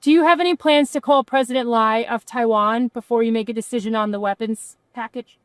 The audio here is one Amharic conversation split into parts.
Do you have any plans to call President Lai of Taiwan before you make a decision on the weapons package?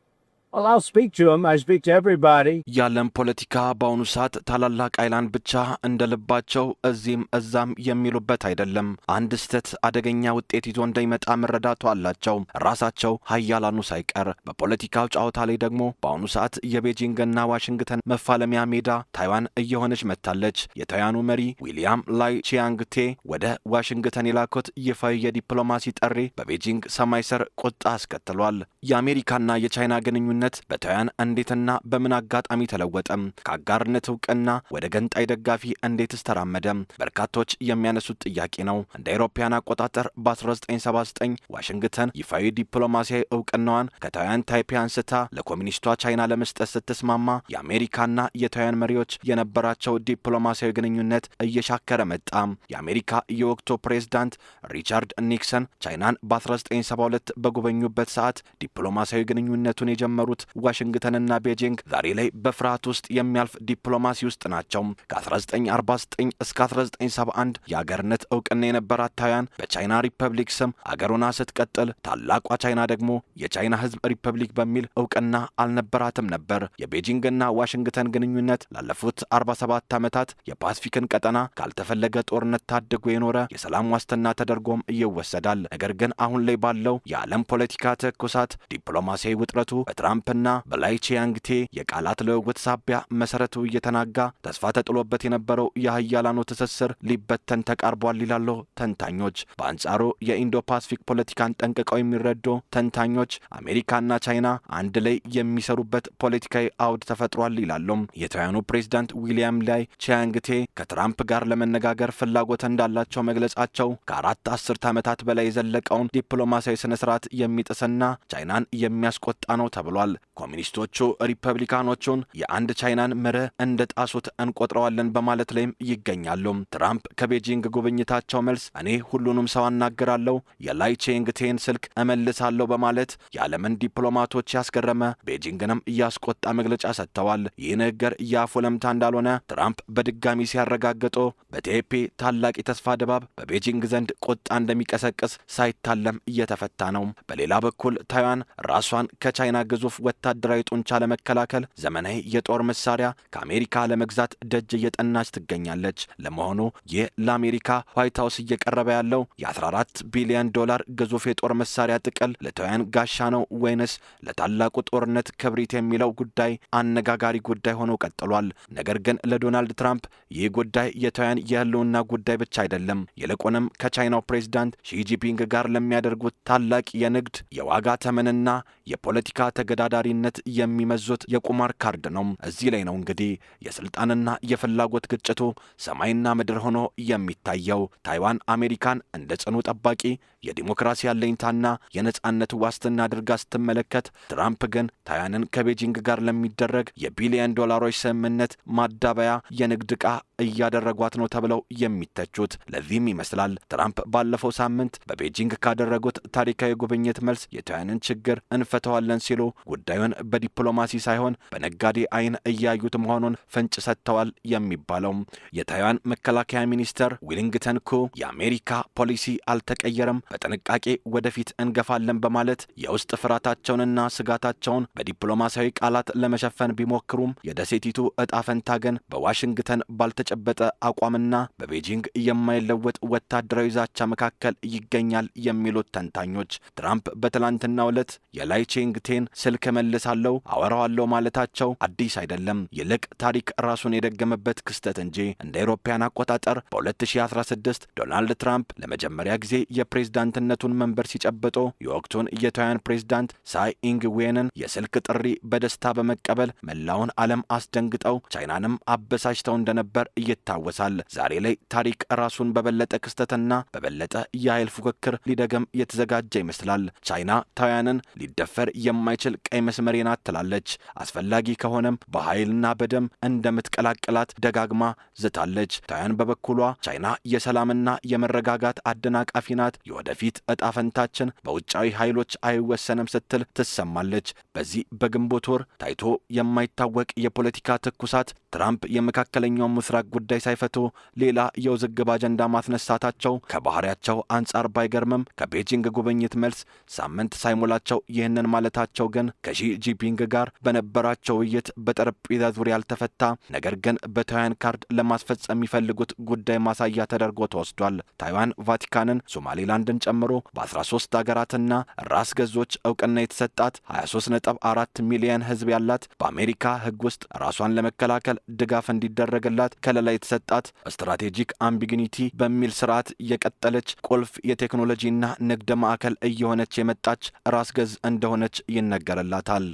Well, I'll speak to him. I speak to everybody. ያለም ፖለቲካ በአሁኑ ሰዓት ታላላቅ አይላን ብቻ እንደልባቸው እዚህም እዛም የሚሉበት አይደለም። አንድ ስህተት አደገኛ ውጤት ይዞ እንደሚመጣ መረዳቱ አላቸው ራሳቸው ሀያላኑ ሳይቀር። በፖለቲካው ጨዋታ ላይ ደግሞ በአሁኑ ሰዓት የቤጂንግና ዋሽንግተን መፋለሚያ ሜዳ ታይዋን እየሆነች መጥታለች። የታይዋኑ መሪ ዊሊያም ላይ ቺያንግቴ ወደ ዋሽንግተን የላኩት ይፋዊ የዲፕሎማሲ ጥሪ በቤጂንግ ሰማይ ስር ቁጣ አስከትሏል። የአሜሪካና የቻይና ግንኙነት በታይዋን እንዴትና በምን አጋጣሚ ተለወጠ? ከአጋርነት እውቅና ወደ ገንጣይ ደጋፊ እንዴትስ ተራመደ? በርካቶች የሚያነሱት ጥያቄ ነው። እንደ አውሮፓውያን አቆጣጠር በ1979 ዋሽንግተን ይፋዊ ዲፕሎማሲያዊ እውቅናዋን ከታይዋን ታይፔ አንስታ ለኮሚኒስቷ ቻይና ለመስጠት ስትስማማ የአሜሪካና የታይዋን መሪዎች የነበራቸው ዲፕሎማሲያዊ ግንኙነት እየሻከረ መጣ። የአሜሪካ የወቅቱ ፕሬዝዳንት ሪቻርድ ኒክሰን ቻይናን በ1972 በጎበኙበት ሰዓት ዲፕሎማሲያዊ ግንኙነቱን የጀመሩት ዋሽንግተንና ቤጂንግ ዛሬ ላይ በፍርሃት ውስጥ የሚያልፍ ዲፕሎማሲ ውስጥ ናቸው። ከ1949 እስከ 1971 የአገርነት እውቅና የነበራት ታይዋን በቻይና ሪፐብሊክ ስም አገሩና ስትቀጥል ታላቋ ቻይና ደግሞ የቻይና ሕዝብ ሪፐብሊክ በሚል እውቅና አልነበራትም ነበር። የቤጂንግና ዋሽንግተን ግንኙነት ላለፉት 47 ዓመታት የፓሲፊክን ቀጠና ካልተፈለገ ጦርነት ታድጎ የኖረ የሰላም ዋስትና ተደርጎም ይወሰዳል። ነገር ግን አሁን ላይ ባለው የዓለም ፖለቲካ ትኩሳት ዲፕሎማሲያዊ ውጥረቱ በትራምፕና በላይ ቺያንግቴ የቃላት ልውውጥ ሳቢያ መሰረቱ እየተናጋ ተስፋ ተጥሎበት የነበረው የሀያላኑ ትስስር ሊበተን ተቃርቧል ይላሉ ተንታኞች። በአንጻሩ የኢንዶ ፓሲፊክ ፖለቲካን ጠንቅቀው የሚረዱ ተንታኞች አሜሪካና ቻይና አንድ ላይ የሚሰሩበት ፖለቲካዊ አውድ ተፈጥሯል ይላሉ። የታይዋኑ ፕሬዝዳንት ዊሊያም ላይ ቺያንግቴ ከትራምፕ ጋር ለመነጋገር ፍላጎት እንዳላቸው መግለጻቸው ከ4 አስርት ዓመታት በላይ የዘለቀውን ዲፕሎማሲያዊ ስነስርዓት የሚጥስና ቻይናን የሚያስቆጣ ነው ተብሏል። ኮሚኒስቶቹ ሪፐብሊካኖቹን የአንድ ቻይናን መርህ እንደ ጣሱት እንቆጥረዋለን በማለት ላይም ይገኛሉ። ትራምፕ ከቤጂንግ ጉብኝታቸው መልስ እኔ ሁሉንም ሰው አናግራለሁ፣ የላይ ቺያንግቴን ስልክ እመልሳለሁ በማለት የዓለምን ዲፕሎማቶች ያስገረመ ቤጂንግንም እያስቆጣ መግለጫ ሰጥተዋል። ይህ ንግግር የአፉ ለምታ እንዳልሆነ ትራምፕ በድጋሚ ሲያረጋግጡ በቴፔ ታላቅ የተስፋ ድባብ በቤጂንግ ዘንድ ቁጣ እንደሚቀሰቅስ ሳይታለም እየተፈታ ነው። በሌላ በኩል ታይዋን ራሷን ከቻይና ግዙፍ ወታደራዊ ጡንቻ ለመከላከል ዘመናዊ የጦር መሳሪያ ከአሜሪካ ለመግዛት ደጅ እየጠናች ትገኛለች። ለመሆኑ ይህ ለአሜሪካ ዋይት ሃውስ እየቀረበ ያለው የ14 ቢሊዮን ዶላር ግዙፍ የጦር መሳሪያ ጥቅል ለታይዋን ጋሻ ነው ወይንስ ለታላቁ ጦርነት ክብሪት የሚለው ጉዳይ አነጋጋሪ ጉዳይ ሆኖ ቀጥሏል። ነገር ግን ለዶናልድ ትራምፕ ይህ ጉዳይ የታይዋን የህልውና ጉዳይ ብቻ አይደለም። ይልቁንም ከቻይናው ፕሬዝዳንት ሺጂፒንግ ጋር ለሚያደርጉት ታላቅ የንግድ የዋጋ ተመንና የፖለቲካ ተገዳዳሪነት የሚመዙት የቁማር ካርድ ነው። እዚህ ላይ ነው እንግዲህ የስልጣንና የፍላጎት ግጭቱ ሰማይና ምድር ሆኖ የሚታየው። ታይዋን አሜሪካን እንደ ጽኑ ጠባቂ የዲሞክራሲ አለኝታና የነጻነት ዋስትና አድርጋ ስትመለከት፣ ትራምፕ ግን ታይዋንን ከቤጂንግ ጋር ለሚደረግ የቢሊዮን ዶላሮች ስምምነት ማዳበያ የንግድ ዕቃ እያደረጓት ነው ተብለው የሚተቹት። ለዚህም ይመስላል ትራምፕ ባለፈው ሳምንት በቤጂንግ ካደረጉት ታሪካዊ ጉብኝት መልስ የታይዋንን ችግር እንፈተዋለን ሲሉ ጉዳዩን በዲፕሎማሲ ሳይሆን በነጋዴ አይን እያዩት መሆኑን ፍንጭ ሰጥተዋል የሚባለው። የታይዋን መከላከያ ሚኒስተር ዊሊንግተን ኩ የአሜሪካ ፖሊሲ አልተቀየረም፣ በጥንቃቄ ወደፊት እንገፋለን በማለት የውስጥ ፍርሃታቸውንና ስጋታቸውን በዲፕሎማሲያዊ ቃላት ለመሸፈን ቢሞክሩም የደሴቲቱ እጣ ፈንታ ግን በዋሽንግተን ባልተጨበጠ አቋምና በቤጂንግ የማይለወጥ ወታደራዊ ዛቻ መካከል ይገኛል የሚሉት ተንታኞች ትራምፕ በትላንትናው ዕለት የላይ ቺያንግቴን ስልክ መልሳለሁ አወራዋለሁ ማለታቸው አዲስ አይደለም። ይልቅ ታሪክ ራሱን የደገመበት ክስተት እንጂ። እንደ አውሮፓውያን አቆጣጠር በ2016 ዶናልድ ትራምፕ ለመጀመሪያ ጊዜ የፕሬዝዳንትነቱን መንበር ሲጨብጡ የወቅቱን የታይዋን ፕሬዝዳንት ሳይ ኢንግ ዌንን የስልክ ጥሪ በደስታ በመቀበል መላውን ዓለም አስደንግጠው ቻይናንም አበሳጭተው እንደነበር ይታወሳል። ዛሬ ላይ ታሪክ ራሱን በበለጠ ክስተትና በበለጠ የኃይል ፉክክር ሊደገም የተዘጋጀ ይመስላል። ቻይና ታይዋንን ሊደፈር የማይችል ቀይ መስመሬ ናት ትላለች። አስፈላጊ ከሆነም በኃይልና በደም እንደምትቀላቅላት ደጋግማ ዝታለች። ታይዋን በበኩሏ ቻይና የሰላምና የመረጋጋት አደናቃፊ ናት፣ የወደፊት እጣ ፈንታችን በውጫዊ ኃይሎች አይወሰንም ስትል ትሰማለች። በዚህ በግንቦት ወር ታይቶ የማይታወቅ የፖለቲካ ትኩሳት ትራምፕ የመካከለኛው ምስራቅ ጉዳይ ሳይፈቱ ሌላ የውዝግብ አጀንዳ ማስነሳታቸው ከባህሪያቸው አንጻር ባይገርምም ከቤጂንግ ጉብኝት መልስ ሳምንት ሳይሞላቸው ይህንን ማለታቸው ግን ከሺ ጂንፒንግ ጋር በነበራቸው ውይይት በጠረጴዛ ዙሪያ ያልተፈታ ነገር ግን በታይዋን ካርድ ለማስፈጸም የሚፈልጉት ጉዳይ ማሳያ ተደርጎ ተወስዷል። ታይዋን ቫቲካንን፣ ሶማሌላንድን ጨምሮ በ13 ሀገራትና ራስ ገዞች እውቅና የተሰጣት 23.4 ሚሊዮን ሕዝብ ያላት በአሜሪካ ሕግ ውስጥ ራሷን ለመከላከል ድጋፍ እንዲደረግላት ከለላ የተሰጣት ስትራቴጂክ አምቢግኒቲ በሚል ስርዓት የቀጠለች ቁልፍ የቴክኖሎጂና ንግድ ማዕከል እየሆነች የመጣች ራስ ገዝ እንደሆነች ይነገርላታል።